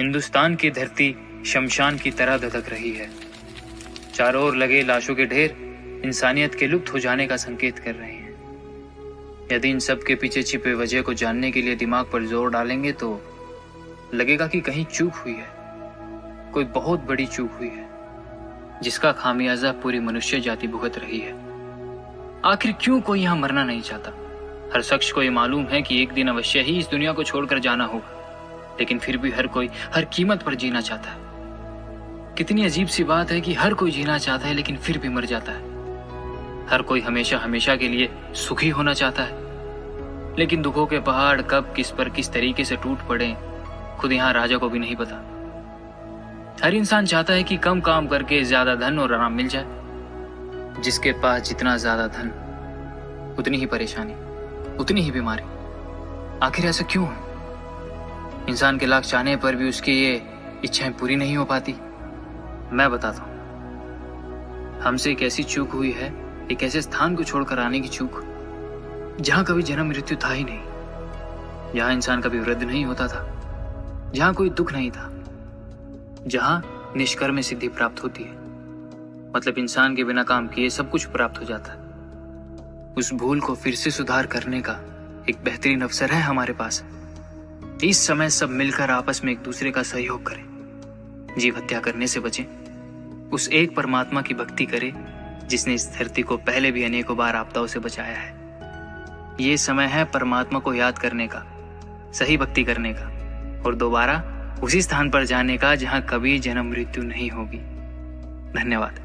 हिंदुस्तान की धरती शमशान की तरह धधक रही है। चारों ओर लगे लाशों के ढेर इंसानियत के लुप्त हो जाने का संकेत कर रहे हैं। यदि इन सब के पीछे छिपे वजह को जानने के लिए दिमाग पर जोर डालेंगे तो लगेगा कि कहीं चूक हुई है, कोई बहुत बड़ी चूक हुई है, जिसका खामियाजा पूरी मनुष्य जाति भुगत रही है। आखिर क्यों कोई यहाँ मरना नहीं चाहता? हर शख्स को ये मालूम है कि एक दिन अवश्य ही इस दुनिया को छोड़कर जाना होगा, लेकिन फिर भी हर कोई हर कीमत पर जीना चाहता है। कितनी अजीब सी बात है कि हर कोई जीना चाहता है लेकिन फिर भी मर जाता है। हर कोई हमेशा हमेशा के लिए सुखी होना चाहता है, लेकिन दुखों के पहाड़ कब किस पर किस तरीके से टूट पड़े खुद यहाँ राजा को भी नहीं पता। हर इंसान चाहता है कि कम काम करके ज्यादा धन और आराम मिल जाए। जिसके पास जितना ज्यादा धन उतनी ही परेशानी, उतनी ही बीमारी। आखिर ऐसा क्यों है? इंसान के लाख चाहने पर भी उसकी ये इच्छाएं पूरी नहीं हो पाती। मैं बताता हूं, हमसे एक ऐसी चूक हुई है, एक ऐसे स्थान को छोड़कर आने की चूक जहां कभी जन्म मृत्यु था ही नहीं, जहां इंसान कभी वृद्ध नहीं होता था, जहां कोई दुख नहीं था, जहां निष्कर्म में सिद्धि प्राप्त होती है। मतलब इंसान के बिना काम किए सब कुछ प्राप्त हो जाता है। उस भूल को फिर से सुधार करने का एक बेहतरीन अवसर है हमारे पास। इस समय सब मिलकर आपस में एक दूसरे का सहयोग करें, जीव हत्या करने से बचें, उस एक परमात्मा की भक्ति करें जिसने इस धरती को पहले भी अनेकों बार आपदाओं से बचाया है। ये समय है परमात्मा को याद करने का, सही भक्ति करने का और दोबारा उसी स्थान पर जाने का जहां कभी जन्म मृत्यु नहीं होगी। धन्यवाद।